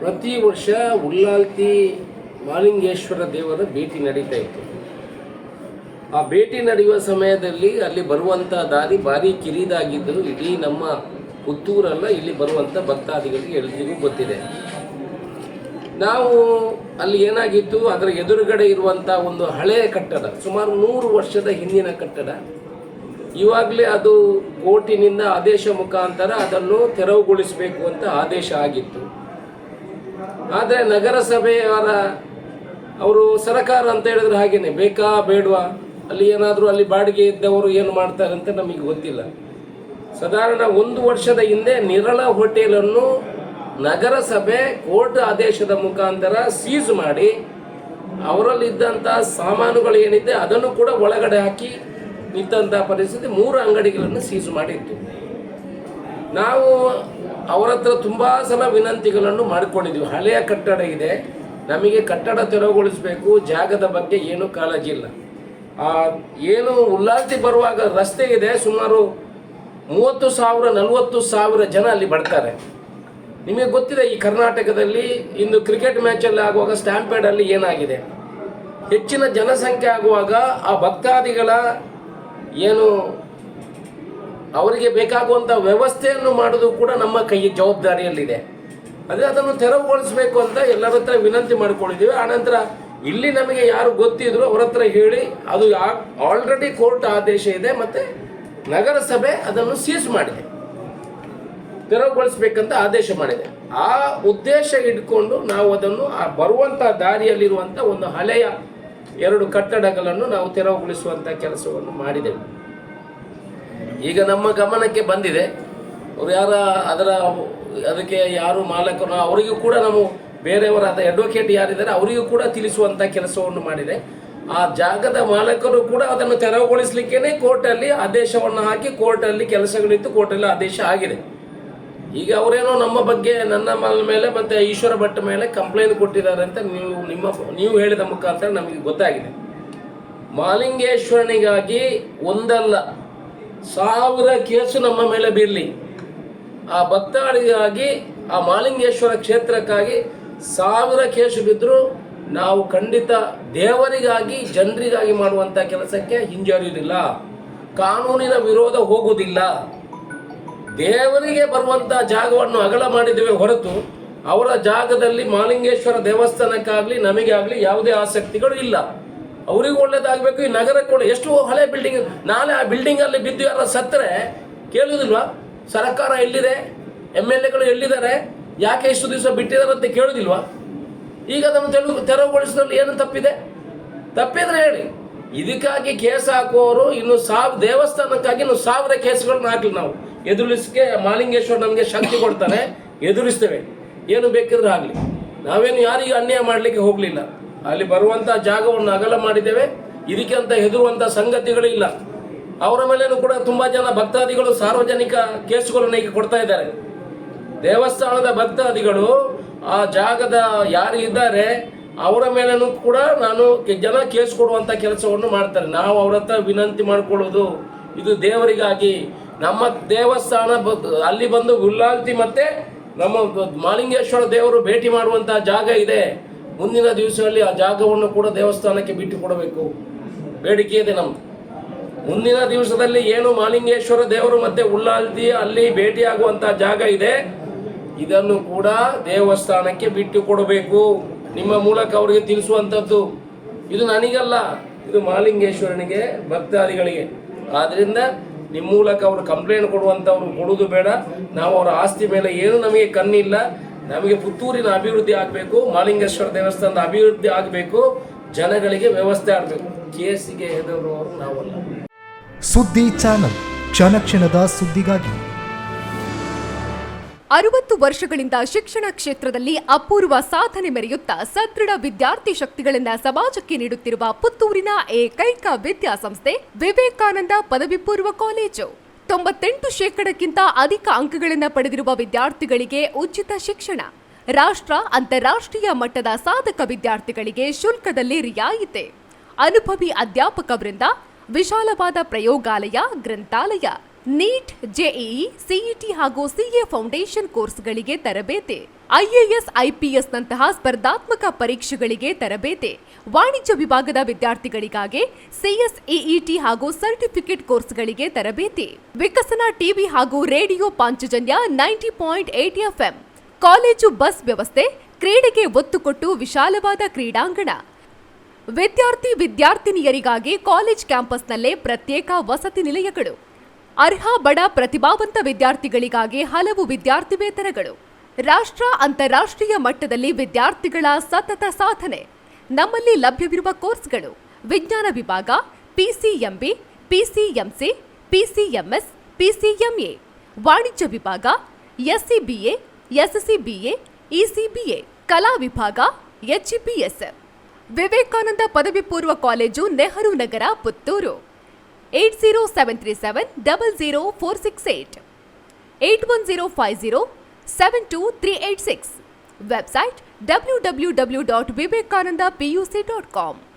ಪ್ರತಿ ವರ್ಷ ಉಳ್ಳಾಲ್ತಿ ಮಾಲಿಂಗೇಶ್ವರ ದೇವರ ಭೇಟಿ ನಡೀತಾ ಇತ್ತು. ಆ ಭೇಟಿ ನಡೆಯುವ ಸಮಯದಲ್ಲಿ ಅಲ್ಲಿ ಬರುವಂಥ ದಾರಿ ಭಾರಿ ಕಿರಿದಾಗಿದ್ದರೂ ಇಡೀ ನಮ್ಮ ಪುತ್ತೂರಲ್ಲ, ಇಲ್ಲಿ ಬರುವಂಥ ಭಕ್ತಾದಿಗಳಿಗೆ ಎಲ್ರಿಗೂ ಗೊತ್ತಿದೆ. ನಾವು ಅಲ್ಲಿ ಏನಾಗಿತ್ತು, ಅದರ ಎದುರುಗಡೆ ಇರುವಂಥ ಒಂದು ಹಳೆಯ ಕಟ್ಟಡ, ಸುಮಾರು 100 ವರ್ಷದ ಹಿಂದಿನ ಕಟ್ಟಡ. ಇವಾಗಲೇ ಅದು ಕೋರ್ಟಿನಿಂದ ಆದೇಶ ಮುಖಾಂತರ ಅದನ್ನು ತೆರವುಗೊಳಿಸಬೇಕು ಅಂತ ಆದೇಶ ಆಗಿತ್ತು. ಆದರೆ ನಗರಸಭೆಯವರ ಅವರು ಸರ್ಕಾರ ಅಂತ ಹೇಳಿದ್ರೆ ಹಾಗೇನೆ ಬೇಕಾ ಬೇಡವಾ, ಅಲ್ಲಿ ಏನಾದರೂ ಅಲ್ಲಿ ಬಾಡಿಗೆ ಇದ್ದವರು ಏನು ಮಾಡ್ತಾರೆ ಅಂತ ನಮಗೆ ಗೊತ್ತಿಲ್ಲ. ಸಾಧಾರಣ 1 ವರ್ಷದ ಹಿಂದೆ ನಿರಳ ಹೋಟೆಲನ್ನು ನಗರಸಭೆ ಕೋರ್ಟ್ ಆದೇಶದ ಮುಖಾಂತರ ಸೀಸ್ ಮಾಡಿ ಅವರಲ್ಲಿದ್ದಂಥ ಸಾಮಾನುಗಳು ಏನಿದೆ ಅದನ್ನು ಕೂಡ ಒಳಗಡೆ ಹಾಕಿ ನಿಂತಹ ಪರಿಸ್ಥಿತಿ. 3 ಅಂಗಡಿಗಳನ್ನು ಸೀಸ್ ಮಾಡಿತ್ತು. ನಾವು ಅವರ ಹತ್ರ ತುಂಬ ಸಲ ವಿನಂತಿಗಳನ್ನು ಮಾಡಿಕೊಂಡಿದ್ವಿ. ಹಳೆಯ ಕಟ್ಟಡ ಇದೆ, ನಮಗೆ ಕಟ್ಟಡ ತೆರವುಗೊಳಿಸಬೇಕು, ಜಾಗದ ಬಗ್ಗೆ ಏನೂ ಕಾಳಜಿ ಇಲ್ಲ. ಏನು ಉಲ್ಲಾಲ್ತಿ ಬರುವಾಗ ರಸ್ತೆ ಇದೆ, ಸುಮಾರು 30,000-40,000 ಜನ ಅಲ್ಲಿ ಬರ್ತಾರೆ. ನಿಮಗೆ ಗೊತ್ತಿದೆ, ಈ ಕರ್ನಾಟಕದಲ್ಲಿ ಇಂದು ಕ್ರಿಕೆಟ್ ಮ್ಯಾಚಲ್ಲಿ ಆಗುವಾಗ ಸ್ಟ್ಯಾಂಪೇಡಲ್ಲಿ ಏನಾಗಿದೆ, ಹೆಚ್ಚಿನ ಜನಸಂಖ್ಯೆ ಆಗುವಾಗ ಆ ಭಕ್ತಾದಿಗಳ ಏನು ಅವರಿಗೆ ಬೇಕಾಗುವಂಥ ವ್ಯವಸ್ಥೆಯನ್ನು ಮಾಡೋದು ಕೂಡ ನಮ್ಮ ಕೈ ಜವಾಬ್ದಾರಿಯಲ್ಲಿದೆ. ಅದೇ ಅದನ್ನು ತೆರವುಗೊಳಿಸಬೇಕು ಅಂತ ಎಲ್ಲರ ಹತ್ರ ವಿನಂತಿ ಮಾಡಿಕೊಂಡಿದ್ದೀವಿ. ಆನಂತರ ಇಲ್ಲಿ ನಮಗೆ ಯಾರು ಗೊತ್ತಿದ್ರು ಅವರ ಹತ್ರ ಹೇಳಿ, ಅದು ಆಲ್ರೆಡಿ ಕೋರ್ಟ್ ಆದೇಶ ಇದೆ ಮತ್ತು ನಗರಸಭೆ ಅದನ್ನು ಸೀಸ್ ಮಾಡಿದೆ, ತೆರವುಗೊಳಿಸಬೇಕಂತ ಆದೇಶ ಮಾಡಿದೆ. ಆ ಉದ್ದೇಶ ಇಟ್ಕೊಂಡು ನಾವು ಅದನ್ನು ಬರುವಂಥ ದಾರಿಯಲ್ಲಿರುವಂಥ ಒಂದು ಹಳೆಯ 2 ಕಟ್ಟಡಗಳನ್ನು ನಾವು ತೆರವುಗೊಳಿಸುವಂಥ ಕೆಲಸವನ್ನು ಮಾಡಿದೆವು. ಈಗ ನಮ್ಮ ಗಮನಕ್ಕೆ ಬಂದಿದೆ, ಅವರು ಅದಕ್ಕೆ ಯಾರು ಮಾಲಕರು ಅವರಿಗೂ ಕೂಡ ನಾವು ಬೇರೆಯವರಾದ ಅಡ್ವೊಕೇಟ್ ಯಾರಿದ್ದಾರೆ ಅವರಿಗೂ ಕೂಡ ತಿಳಿಸುವಂಥ ಕೆಲಸವನ್ನು ಮಾಡಿದೆ. ಆ ಜಾಗದ ಮಾಲಕರು ಕೂಡ ಅದನ್ನು ತೆರವುಗೊಳಿಸಲಿಕ್ಕೇ ಕೋರ್ಟಲ್ಲಿ ಆದೇಶವನ್ನು ಹಾಕಿ, ಕೋರ್ಟಲ್ಲಿ ಕೆಲಸಗಳಿತ್ತು, ಕೋರ್ಟಲ್ಲಿ ಆದೇಶ ಆಗಿದೆ. ಈಗ ಅವರೇನೋ ನಮ್ಮ ಬಗ್ಗೆ, ನನ್ನ ಮೇಲೆ ಮತ್ತು ಈಶ್ವರ ಭಟ್ ಮೇಲೆ ಕಂಪ್ಲೇಂಟ್ ಕೊಟ್ಟಿದ್ದಾರೆ ಅಂತ ನೀವು ಹೇಳಿದ ಮುಖಾಂತರ ನಮಗೆ ಗೊತ್ತಾಗಿದೆ. ಮಾಲಿಂಗೇಶ್ವರನಿಗಾಗಿ ಒಂದಲ್ಲ 1000 ಕೇಸು ನಮ್ಮ ಮೇಲೆ ಬೀರಲಿ, ಆ ಭಕ್ತಾದಿಗಾಗಿ, ಆ ಮಾಲಿಂಗೇಶ್ವರ ಕ್ಷೇತ್ರಕ್ಕಾಗಿ 1000 ಕೇಸು ಬಿದ್ದರೂ ನಾವು ಖಂಡಿತ ದೇವರಿಗಾಗಿ, ಜನರಿಗಾಗಿ ಮಾಡುವಂಥ ಕೆಲಸಕ್ಕೆ ಹಿಂಜರಿಯುವುದಿಲ್ಲ. ಕಾನೂನಿನ ವಿರೋಧ ಹೋಗುವುದಿಲ್ಲ. ದೇವರಿಗೆ ಬರುವಂಥ ಜಾಗವನ್ನು ಅಗಲ ಮಾಡಿದ್ದೇವೆ ಹೊರತು ಅವರ ಜಾಗದಲ್ಲಿ ಮಾಲಿಂಗೇಶ್ವರ ದೇವಸ್ಥಾನಕ್ಕಾಗಲಿ ನಮಗೆ ಆಗಲಿ ಯಾವುದೇ ಆಸಕ್ತಿಗಳು ಇಲ್ಲ. ಅವರಿಗೂ ಒಳ್ಳೇದಾಗಬೇಕು, ಈ ನಗರಕ್ಕೆ ಎಷ್ಟು ಹಳೆ ಬಿಲ್ಡಿಂಗ್, ನಾಳೆ ಆ ಬಿಲ್ಡಿಂಗಲ್ಲಿ ಬಿದ್ದು ಯಾರು ಸತ್ತರೆ ಕೇಳುವುದಿಲ್ವಾ? ಸರ್ಕಾರ ಎಲ್ಲಿದೆ, MLAಗಳು ಎಲ್ಲಿದ್ದಾರೆ, ಯಾಕೆ ಇಷ್ಟು ದಿವಸ ಬಿಟ್ಟಿದ್ದಾರೆ ಅಂತ ಕೇಳುವುದಿಲ್ವಾ? ಈಗ ಅದನ್ನು ತೆರವುಗೊಳಿಸೋದ್ರಲ್ಲಿ ಏನು ತಪ್ಪಿದ್ರೆ ಹೇಳಿ. ಇದಕ್ಕಾಗಿ ಕೇಸ್ ಹಾಕುವವರು ಇನ್ನು ದೇವಸ್ಥಾನಕ್ಕಾಗಿ ಇನ್ನು 1000 ಕೇಸ್ಗಳನ್ನ ಹಾಕಲಿ. ನಾವು ಎದುರಿಸಕ್ಕೆ ಮಾಲಿಂಗೇಶ್ವರ ನಮಗೆ ಶಕ್ತಿ ಕೊಡ್ತಾನೆ, ಎದುರಿಸ್ತೇವೆ, ಏನು ಬೇಕಿದ್ರೆ ಆಗಲಿ. ನಾವೇನು ಯಾರಿಗೂ ಅನ್ಯಾಯ ಮಾಡಲಿಕ್ಕೆ ಹೋಗಲಿಲ್ಲ. ಅಲ್ಲಿ ಬರುವಂಥ ಜಾಗವನ್ನು ಅಗಲ ಮಾಡಿದ್ದೇವೆ. ಇದಕ್ಕೆ ಅಂತ ಹೆದರುವಂಥ ಸಂಗತಿಗಳಿಲ್ಲ. ಅವರ ಮೇಲೇನೂ ಕೂಡ ತುಂಬ ಜನ ಭಕ್ತಾದಿಗಳು ಸಾರ್ವಜನಿಕ ಕೇಸುಗಳನ್ನು ಈಗ ಕೊಡ್ತಾ ಇದ್ದಾರೆ. ದೇವಸ್ಥಾನದ ಭಕ್ತಾದಿಗಳು ಆ ಜಾಗದ ಯಾರು ಇದ್ದಾರೆ ಅವರ ಮೇಲೇನೂ ಕೂಡ ಜನ ಕೇಸ್ ಕೊಡುವಂಥ ಕೆಲಸವನ್ನು ಮಾಡ್ತಾರೆ. ನಾವು ಅವ್ರ ಹತ್ರ ವಿನಂತಿ ಮಾಡಿಕೊಳ್ಳೋದು, ಇದು ದೇವರಿಗಾಗಿ, ನಮ್ಮ ದೇವಸ್ಥಾನ ಅಲ್ಲಿ ಬಂದು ಉಲ್ಲಾಲ್ತಿ ಮತ್ತು ನಮ್ಮ ಮಾಲಿಂಗೇಶ್ವರ ದೇವರು ಭೇಟಿ ಮಾಡುವಂಥ ಜಾಗ ಇದೆ. ಮುಂದಿನ ದಿವಸದಲ್ಲಿ ಆ ಜಾಗವನ್ನು ಕೂಡ ದೇವಸ್ಥಾನಕ್ಕೆ ಬಿಟ್ಟು ಕೊಡಬೇಕು, ಬೇಡಿಕೆ ಇದೆ ನಮ್ಮದು. ಮುಂದಿನ ದಿವಸದಲ್ಲಿ ಏನು ಮಾಲಿಂಗೇಶ್ವರ ದೇವರು ಮತ್ತು ಉಲ್ಲಾಲ್ತಿ ಅಲ್ಲಿ ಭೇಟಿಯಾಗುವಂಥ ಜಾಗ ಇದೆ, ಇದನ್ನು ಕೂಡ ದೇವಸ್ಥಾನಕ್ಕೆ ಬಿಟ್ಟು ಕೊಡಬೇಕು. ನಿಮ್ಮ ಮೂಲಕ ಅವರಿಗೆ ತಿಳಿಸುವಂಥದ್ದು. ಇದು ನನಗಲ್ಲ, ಇದು ಮಾಲಿಂಗೇಶ್ವರನಿಗೆ, ಭಕ್ತಾದಿಗಳಿಗೆ. ಆದ್ದರಿಂದ ನಿಮ್ಮ ಮೂಲಕ ಅವರು ಕಂಪ್ಲೇಂಟ್ ಕೊಡುವಂಥವ್ರು ಕೊಡುವುದು ಬೇಡ. ನಾವು ಅವರ ಆಸ್ತಿ ಮೇಲೆ ಏನು ನಮಗೆ ಕಣ್ಣಿಲ್ಲ. ನಮಗೆ ಪುತ್ತೂರಿನ ಅಭಿವೃದ್ಧಿ ಆಗಬೇಕು, ಮಾಲಿಂಗೇಶ್ವರ ದೇವಸ್ಥಾನದ ಅಭಿವೃದ್ಧಿ ಆಗಬೇಕು, ಜನಗಳಿಗೆ ವ್ಯವಸ್ಥೆ ಆಗಬೇಕು. ಕೇಸಿಗೆ ಹೆದರುವವರು ನಾವಲ್ಲ. ಸುದ್ದಿ ಚಾನಲ್, ಕ್ಷಣ ಕ್ಷಣದ ಸುದ್ದಿಗಾಗಿ. 60 ವರ್ಷಗಳಿಂದ ಶಿಕ್ಷಣ ಕ್ಷೇತ್ರದಲ್ಲಿ ಅಪೂರ್ವ ಸಾಧನೆ ಮೆರೆಯುತ್ತಾ ಸದೃಢ ವಿದ್ಯಾರ್ಥಿ ಶಕ್ತಿಗಳನ್ನು ಸಮಾಜಕ್ಕೆ ನೀಡುತ್ತಿರುವ ಪುತ್ತೂರಿನ ಏಕೈಕ ವಿದ್ಯಾಸಂಸ್ಥೆ ವಿವೇಕಾನಂದ ಪದವಿ ಪೂರ್ವ ಕಾಲೇಜು. 98% ಅಧಿಕ ಅಂಕಗಳನ್ನು ಪಡೆದಿರುವ ವಿದ್ಯಾರ್ಥಿಗಳಿಗೆ ಉಚಿತ ಶಿಕ್ಷಣ, ರಾಷ್ಟ್ರ ಅಂತಾರಾಷ್ಟ್ರೀಯ ಮಟ್ಟದ ಸಾಧಕ ವಿದ್ಯಾರ್ಥಿಗಳಿಗೆ ಶುಲ್ಕದಲ್ಲಿ ರಿಯಾಯಿತಿ, ಅನುಭವಿ ಅಧ್ಯಾಪಕ ವೃಂದ, ವಿಶಾಲವಾದ ಪ್ರಯೋಗಾಲಯ, ಗ್ರಂಥಾಲಯ, ನೀಟ್, ಜೆಇಇ, ಸಿಇಟಿ ಹಾಗೂ ಸಿಎ ಫೌಂಡೇಶನ್ ಕೋರ್ಸ್ಗಳಿಗೆ ತರಬೇತಿ, ಐಎಎಸ್, ಐಪಿಎಸ್ ನಂತಹ ಸ್ಪರ್ಧಾತ್ಮಕ ಪರೀಕ್ಷೆಗಳಿಗೆ ತರಬೇತಿ, ವಾಣಿಜ್ಯ ವಿಭಾಗದ ವಿದ್ಯಾರ್ಥಿಗಳಿಗಾಗಿ ಸಿಎಸ್ಇಇಟಿ ಹಾಗೂ ಸರ್ಟಿಫಿಕೇಟ್ ಕೋರ್ಸ್ಗಳಿಗೆ ತರಬೇತಿ, ವಿಕಸನ ಟಿವಿ ಹಾಗೂ radio Panchajanya 90.8 FM, college bus ವ್ಯವಸ್ಥೆ, ಕ್ರೀಡೆಗೆ ಒತ್ತು ಕೊಟ್ಟು ವಿಶಾಲವಾದ ಕ್ರೀಡಾಂಗಣ, ವಿದ್ಯಾರ್ಥಿನಿಯರಿಗಾಗಿ ಕಾಲೇಜ್ ಕ್ಯಾಂಪಸ್ನಲ್ಲೇ ಪ್ರತ್ಯೇಕ ವಸತಿ ನಿಲಯಗಳು, ಅರ್ಹ ಬಡ ಪ್ರತಿಭಾವಂತ ವಿದ್ಯಾರ್ಥಿಗಳಿಗಾಗಿ ಹಲವು ವಿದ್ಯಾರ್ಥಿ ವೇತನಗಳು, ರಾಷ್ಟ್ರ ಅಂತಾರಾಷ್ಟ್ರೀಯ ಮಟ್ಟದಲ್ಲಿ ವಿದ್ಯಾರ್ಥಿಗಳ ಸತತ ಸಾಧನೆ. ನಮ್ಮಲ್ಲಿ ಲಭ್ಯವಿರುವ ಕೋರ್ಸ್ಗಳು: ವಿಜ್ಞಾನ ವಿಭಾಗ, ಪಿಸಿಎಂಬಿ, ಪಿಸಿಎಂಸಿ, ಪಿಸಿಎಂಎಸ್, ಪಿಸಿಎಂಎ, ವಾಣಿಜ್ಯ ವಿಭಾಗ, ಎಸ್ಸಿಬಿಎ, ಎಸ್ಸಿಬಿಎ, ಇಸಿಬಿಎ, ಕಲಾ ವಿಭಾಗ, ಎಚ್ಇಪಿಎಸ್. ವಿವೇಕಾನಂದ ಪದವಿ ಪೂರ್ವ college, Nehru Nagar, Puttur. 8073700468, 8105072386. Website www.vivekanandapuc.com.